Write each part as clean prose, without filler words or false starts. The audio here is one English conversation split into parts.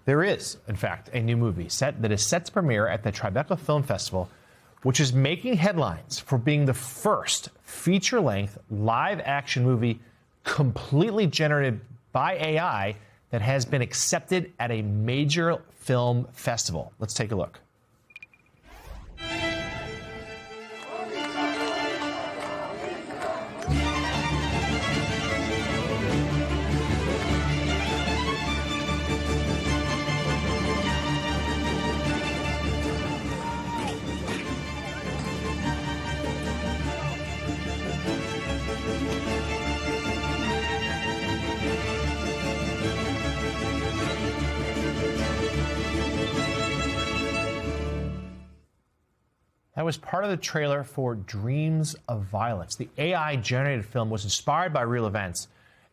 There is, in fact, a new movie that is set to premiere at the Tribeca Film Festival, which is making headlines for being the first feature-length live-action movie completely generated by AI that has been accepted at a major film festival. Let's take a look. That was part of the trailer for Dreams of Violence. The AI-generated film was inspired by real events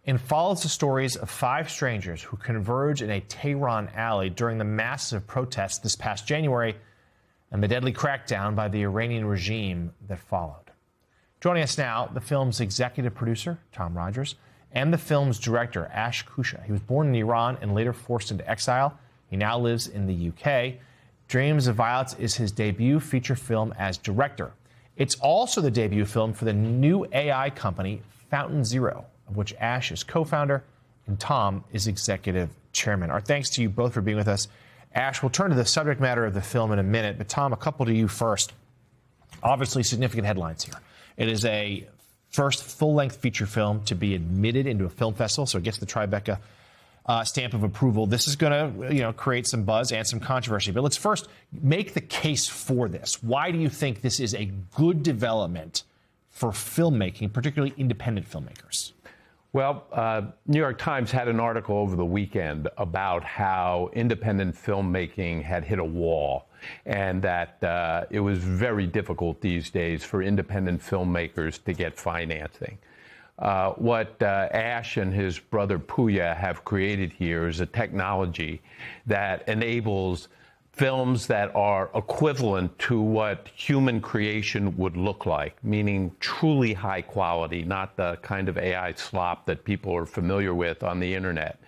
and follows the stories of 5 strangers who converge in a Tehran alley during the massive protests this past January and the deadly crackdown by the Iranian regime that followed. Joining us now, the film's executive producer, Tom Rogers, and the film's director, Ash Kusha. He was born in Iran and later forced into exile. He now lives in the UK. Dreams of Violence is his debut feature film as director. It's also the debut film for the new AI company, Fountain Zero, of which Ash is co-founder and Tom is executive chairman. Our thanks to you both for being with us. Ash, we'll turn to the subject matter of the film in a minute, but Tom, a couple to you first. Obviously, significant headlines here. It is a first full-length feature film to be admitted into a film festival, so it gets the Tribeca stamp of approval. This is going to, create some buzz and some controversy. But let's first make the case for this. Why do you think this is a good development for filmmaking, particularly independent filmmakers? Well, New York Times had an article over the weekend about how independent filmmaking had hit a wall and that it was very difficult these days for independent filmmakers to get financing. What Ash and his brother Puya have created here is a technology that enables films that are equivalent to what human creation would look like, meaning truly high quality, not the kind of AI slop that people are familiar with on the internet,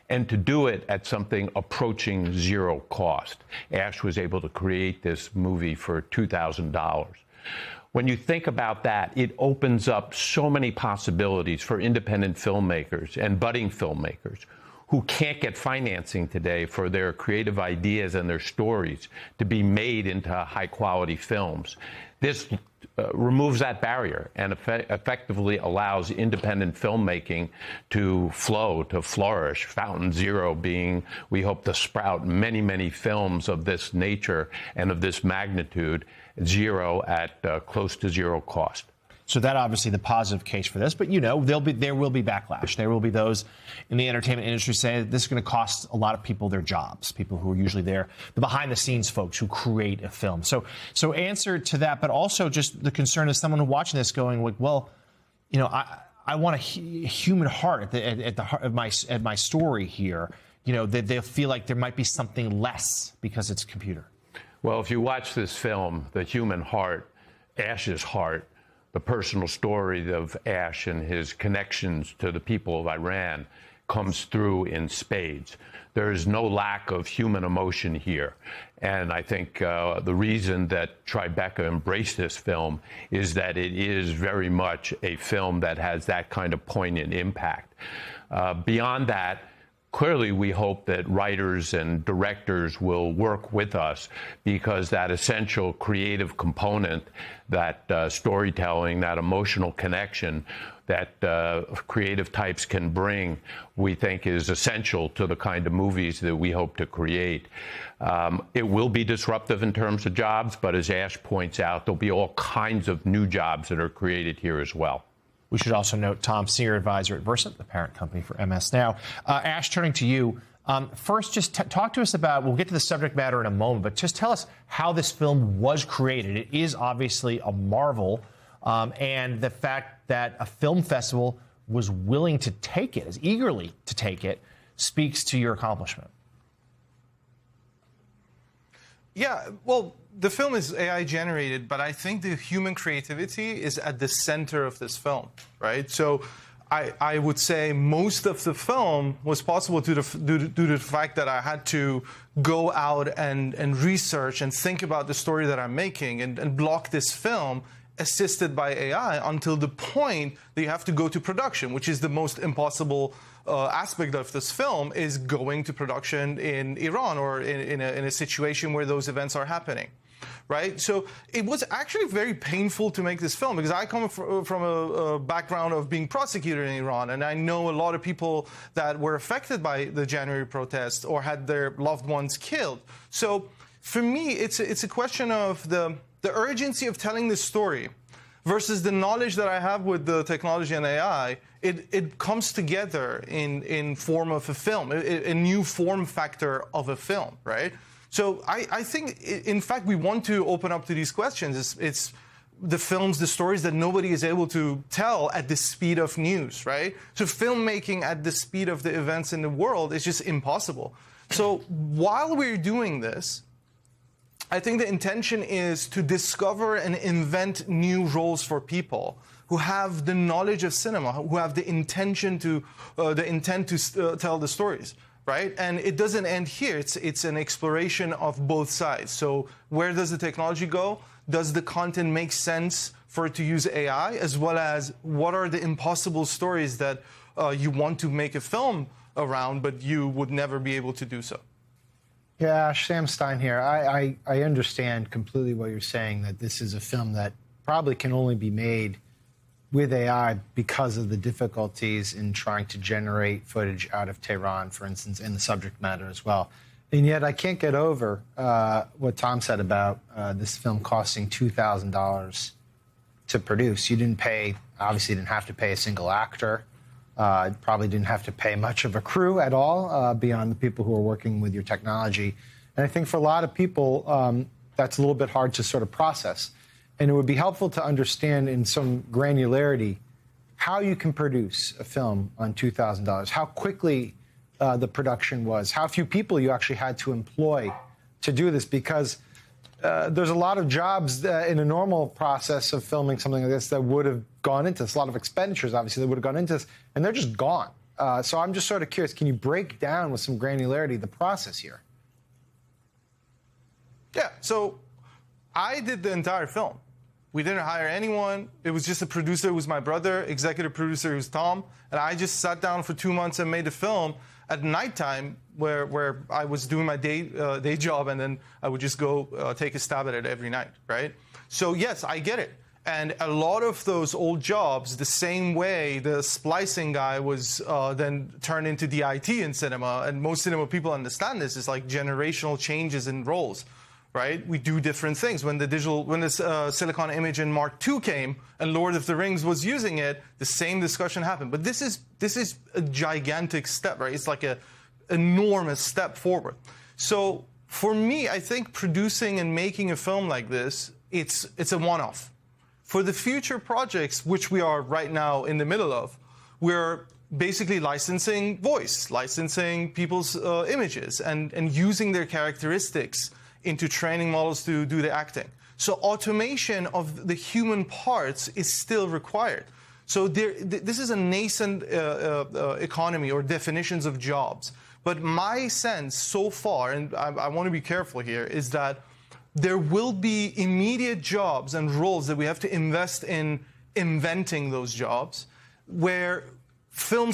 and to do it at something approaching zero cost. Ash was able to create this movie for $2,000. When you think about that, it opens up so many possibilities for independent filmmakers and budding filmmakers who can't get financing today for their creative ideas and their stories to be made into high-quality films. This removes that barrier and effectively allows independent filmmaking to flow, to flourish. Fountain Zero being, we hope, to sprout many, many films of this nature and of this magnitude, Zero at close to zero cost. So that obviously the positive case for this, but there will be backlash. There will be those in the entertainment industry saying this is going to cost a lot of people their jobs, people who are usually there, the behind-the-scenes folks who create a film. So answer to that, but also just the concern of someone watching this going like, well, I want a human heart at the heart of my story here. That they'll feel like there might be something less because it's a computer. Well, if you watch this film, the human heart, Ash's heart, the personal story of Ash and his connections to the people of Iran comes through in spades. There is no lack of human emotion here. And I think the reason that Tribeca embraced this film is that it is very much a film that has that kind of poignant impact. Beyond that, clearly, we hope that writers and directors will work with us because that essential creative component, that storytelling, that emotional connection that creative types can bring, we think is essential to the kind of movies that we hope to create. It will be disruptive in terms of jobs, but as Ash points out, there'll be all kinds of new jobs that are created here as well. We should also note Tom, senior advisor at Versant, the parent company for MS Now. Ash, turning to you, first just talk to us about, we'll get to the subject matter in a moment, but just tell us how this film was created. It is obviously a marvel, and the fact that a film festival was willing to take it, as eagerly to take it, speaks to your accomplishment. Yeah, well, the film is AI generated, but I think the human creativity is at the center of this film, right? So I would say most of the film was possible due to the fact that I had to go out and research and think about the story that I'm making and block this film assisted by AI until the point that you have to go to production, which is the most impossible aspect of this film, is going to production in Iran or in a situation where those events are happening. Right? So it was actually very painful to make this film because I come from a background of being prosecuted in Iran, and I know a lot of people that were affected by the January protests or had their loved ones killed. So for me, it's a question of the urgency of telling this story versus the knowledge that I have with the technology and AI. It comes together in form of a film, a new form factor of a film, right? So I think, in fact, we want to open up to these questions. It's the films, the stories that nobody is able to tell at the speed of news, right? So filmmaking at the speed of the events in the world is just impossible. So while we're doing this, I think the intention is to discover and invent new roles for people who have the knowledge of cinema, who have the intent to tell the stories. Right? And it doesn't end here. It's an exploration of both sides. So where does the technology go? Does the content make sense for it to use AI? As well as what are the impossible stories that you want to make a film around, but you would never be able to do so? Yeah, Sam Stein here. I understand completely what you're saying, that this is a film that probably can only be made with AI because of the difficulties in trying to generate footage out of Tehran, for instance, and the subject matter as well. And yet I can't get over what Tom said about this film costing $2,000 to produce. You didn't pay, obviously didn't have to pay a single actor. Probably didn't have to pay much of a crew at all beyond the people who are working with your technology. And I think for a lot of people, that's a little bit hard to sort of process. And it would be helpful to understand in some granularity how you can produce a film on $2,000, how quickly the production was, how few people you actually had to employ to do this, because there's a lot of jobs in a normal process of filming something like this that would have gone into this, a lot of expenditures, obviously, that would have gone into this, and they're just gone. So I'm just sort of curious, can you break down with some granularity the process here? Yeah, so I did the entire film. We didn't hire anyone. It was just a producer who was my brother, executive producer who was Tom, and I just sat down for 2 months and made a film at nighttime where I was doing my day job, and then I would just go take a stab at it every night, right? So yes, I get it. And a lot of those old jobs, the same way the splicing guy was then turned into DIT in cinema, and most cinema people understand this, is like generational changes in roles. Right? We do different things. When the Silicon Image in Mark II came and Lord of the Rings was using it, the same discussion happened. But this is a gigantic step, right? It's like an enormous step forward. So for me, I think producing and making a film like this, it's a one-off. For the future projects, which we are right now in the middle of, we're basically licensing voice, licensing people's images, and using their characteristics into training models to do the acting. So automation of the human parts is still required. So this is a nascent economy or definitions of jobs. But my sense so far, and I want to be careful here, is that there will be immediate jobs and roles that we have to invest in inventing those jobs, where film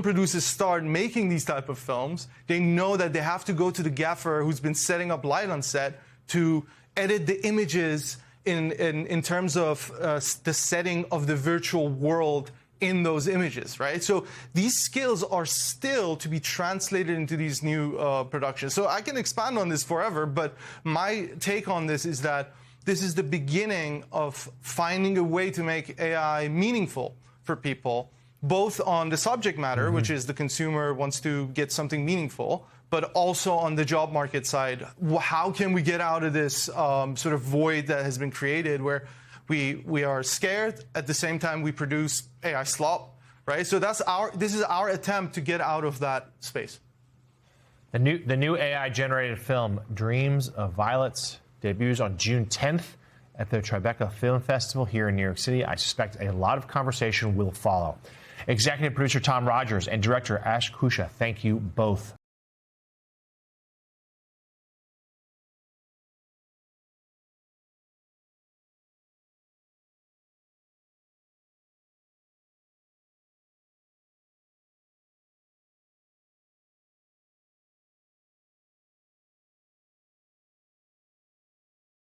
producers start making these type of films. They know that they have to go to the gaffer who's been setting up light on set to edit the images in terms of the setting of the virtual world in those images, right? So these skills are still to be translated into these new productions. So I can expand on this forever, but my take on this is that this is the beginning of finding a way to make AI meaningful for people, both on the subject matter, which is the consumer wants to get something meaningful, but also on the job market side. How can we get out of this sort of void that has been created where we are scared, at the same time we produce AI slop, right? So this is our attempt to get out of that space. The new AI-generated film, Dreams of Violets, debuts on June 10th at the Tribeca Film Festival here in New York City. I suspect a lot of conversation will follow. Executive producer Tom Rogers and director Ash Kusha, thank you both